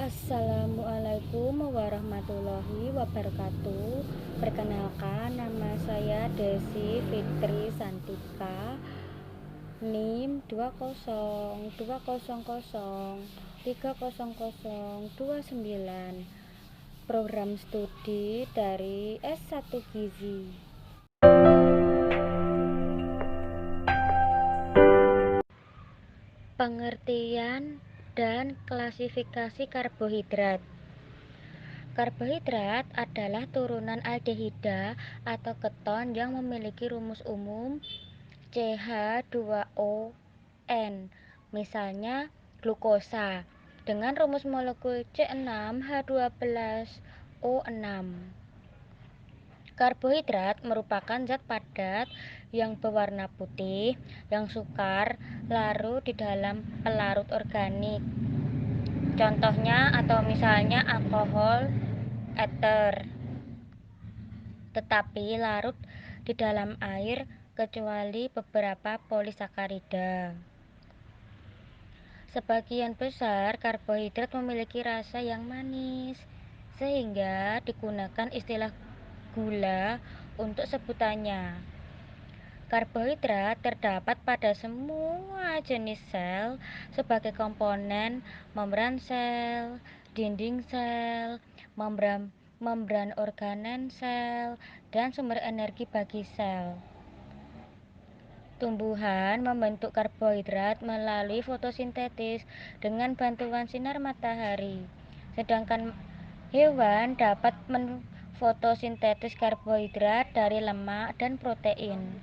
Assalamualaikum warahmatullahi wabarakatuh. Perkenalkan, nama saya Desi Fitri Santika, NIM 20200300029, program studi dari S1 Gizi. Pengertian dan klasifikasi karbohidrat. Karbohidrat adalah turunan aldehida atau keton yang memiliki rumus umum CH2ON, misalnya glukosa, dengan rumus molekul C6H12O6. Karbohidrat merupakan zat padat yang berwarna putih yang sukar larut di dalam pelarut organik. Contohnya atau misalnya alkohol ether, tetapi larut di dalam air kecuali beberapa polisakarida. Sebagian besar karbohidrat memiliki rasa yang manis, sehingga digunakan istilah gula untuk sebutannya. Karbohidrat terdapat pada semua jenis sel sebagai komponen membran sel, dinding sel, membran organen sel, dan sumber energi bagi sel. Tumbuhan membentuk karbohidrat melalui fotosintesis dengan bantuan sinar matahari, sedangkan hewan dapat memfotosintesis karbohidrat dari lemak dan protein.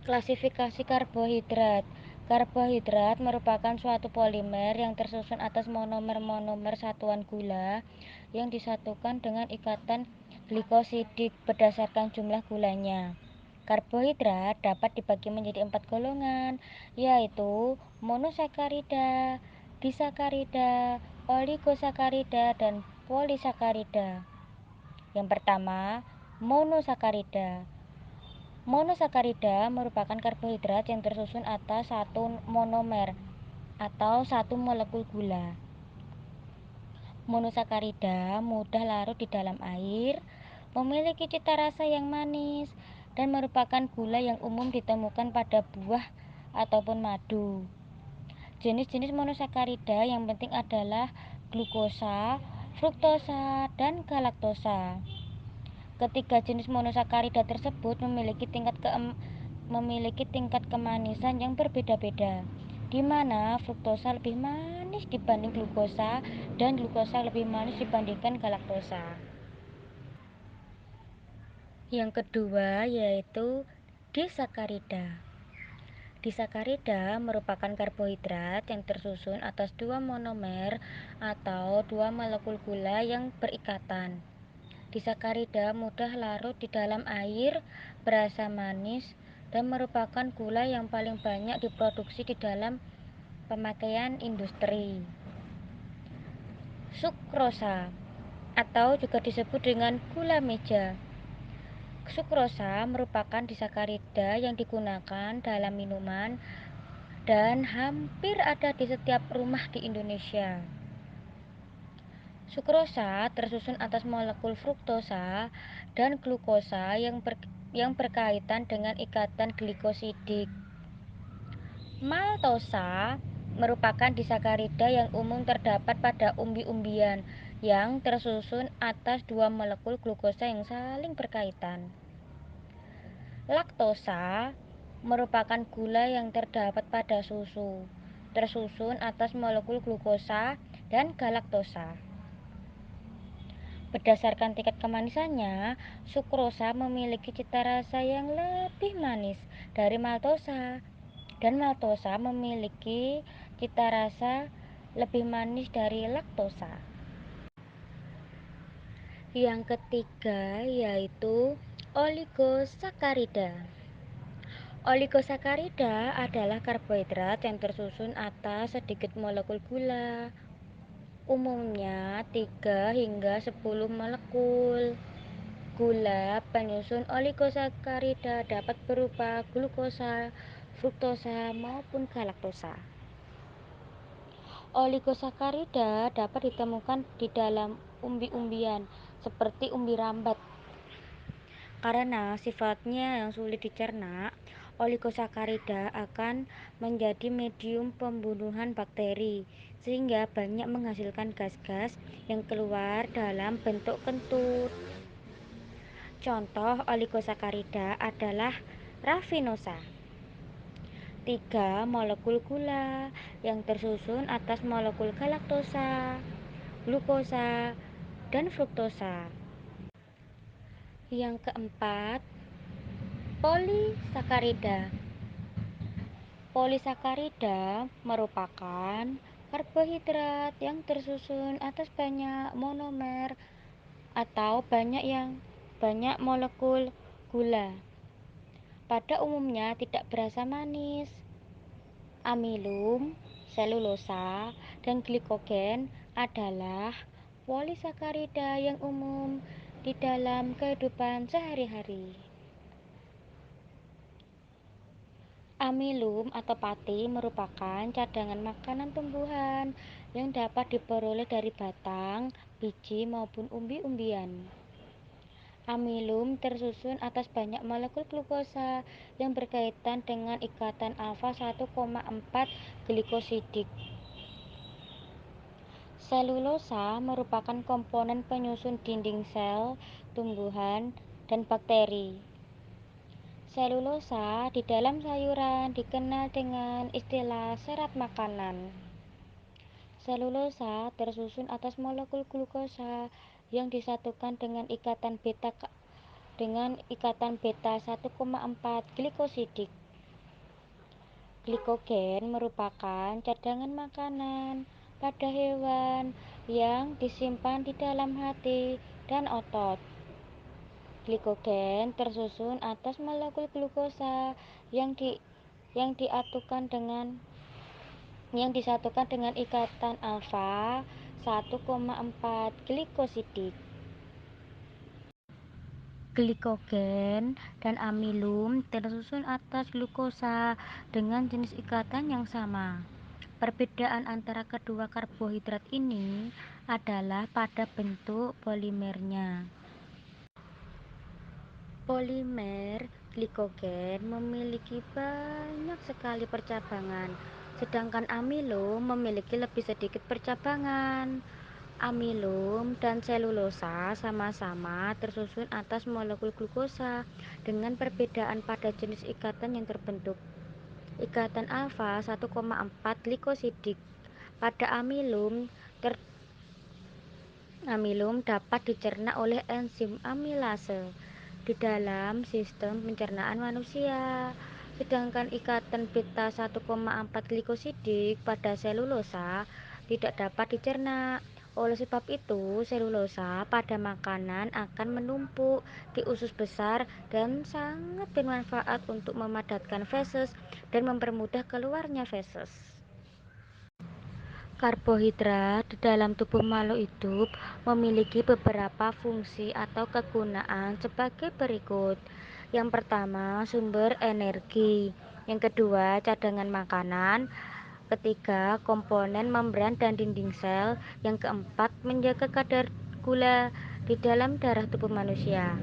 Klasifikasi karbohidrat. Karbohidrat merupakan suatu polimer yang tersusun atas monomer-monomer satuan gula yang disatukan dengan ikatan glikosidik berdasarkan jumlah gulanya. Karbohidrat dapat dibagi menjadi 4 golongan, yaitu monosakarida, disakarida, oligosakarida, dan polisakarida. Yang pertama, monosakarida. Monosakarida merupakan karbohidrat yang tersusun atas satu monomer atau satu molekul gula. Monosakarida mudah larut di dalam air, memiliki cita rasa yang manis, dan merupakan gula yang umum ditemukan pada buah ataupun madu. Jenis-jenis monosakarida yang penting adalah glukosa, fruktosa, dan galaktosa. Ketiga jenis monosakarida tersebut memiliki tingkat kemanisan yang berbeda-beda, di mana fruktosa lebih manis dibanding glukosa dan glukosa lebih manis dibandingkan galaktosa. Yang kedua yaitu disakarida. Disakarida merupakan karbohidrat yang tersusun atas dua monomer atau dua molekul gula yang berikatan. Disakarida mudah larut di dalam air, berasa manis, dan merupakan gula yang paling banyak diproduksi di dalam pemakaian industri. Sukrosa atau juga disebut dengan gula meja. Sukrosa merupakan disakarida yang digunakan dalam minuman dan hampir ada di setiap rumah di Indonesia. Sukrosa tersusun atas molekul fruktosa dan glukosa yang berkaitan dengan ikatan glikosidik. Maltosa merupakan disakarida yang umum terdapat pada umbi-umbian yang tersusun atas dua molekul glukosa yang saling berkaitan. Laktosa merupakan gula yang terdapat pada susu, tersusun atas molekul glukosa dan galaktosa. Berdasarkan tingkat kemanisannya, sukrosa memiliki cita rasa yang lebih manis dari maltosa, dan maltosa memiliki cita rasa lebih manis dari laktosa. Yang ketiga yaitu oligosakarida. Oligosakarida adalah karbohidrat yang tersusun atas sedikit molekul gula, umumnya 3 hingga 10 molekul. Gula penyusun oligosakarida dapat berupa glukosa, fruktosa, maupun galaktosa. Oligosakarida dapat ditemukan di dalam umbi-umbian, seperti umbi rambat. Karena sifatnya yang sulit dicerna, oligosakarida akan menjadi medium pembunuhan bakteri, sehingga banyak menghasilkan gas-gas yang keluar dalam bentuk kentut. Contoh oligosakarida adalah rafinosa, 3 molekul gula yang tersusun atas molekul galaktosa, glukosa, dan fruktosa. Yang keempat, polisakarida. Polisakarida merupakan karbohidrat yang tersusun atas banyak monomer atau banyak molekul gula. Pada umumnya tidak berasa manis. Amilum, selulosa, dan glikogen adalah polisakarida yang umum di dalam kehidupan sehari-hari. Amilum atau pati merupakan cadangan makanan tumbuhan yang dapat diperoleh dari batang, biji, maupun umbi-umbian. Amilum tersusun atas banyak molekul glukosa yang berkaitan dengan ikatan alfa 1,4 glikosidik. Selulosa merupakan komponen penyusun dinding sel tumbuhan dan bakteri. Selulosa di dalam sayuran dikenal dengan istilah serat makanan. Selulosa tersusun atas molekul glukosa yang disatukan dengan ikatan beta 1,4 glikosidik. Glikogen merupakan cadangan makanan pada hewan yang disimpan di dalam hati dan otot. Glikogen tersusun atas molekul glukosa yang disatukan dengan ikatan alfa 1,4 glikosidik. Glikogen dan amilum tersusun atas glukosa dengan jenis ikatan yang sama. Perbedaan antara kedua karbohidrat ini adalah pada bentuk polimernya. Polimer glikogen memiliki banyak sekali percabangan, sedangkan amilum memiliki lebih sedikit percabangan. Amilum dan selulosa sama-sama tersusun atas molekul glukosa dengan perbedaan pada jenis ikatan yang terbentuk. Ikatan alfa 1,4 glikosidik pada amilum dapat dicerna oleh enzim amilase di dalam sistem pencernaan manusia, sedangkan ikatan beta 1,4 glikosidik pada selulosa tidak dapat dicerna. Oleh sebab itu, selulosa pada makanan akan menumpuk di usus besar dan sangat bermanfaat untuk memadatkan feses dan mempermudah keluarnya feses. Karbohidrat di dalam tubuh makhluk hidup memiliki beberapa fungsi atau kegunaan sebagai berikut. Yang pertama, sumber energi. Yang kedua, cadangan makanan. Ketiga, komponen membran dan dinding sel. Yang keempat, menjaga kadar gula di dalam darah tubuh manusia.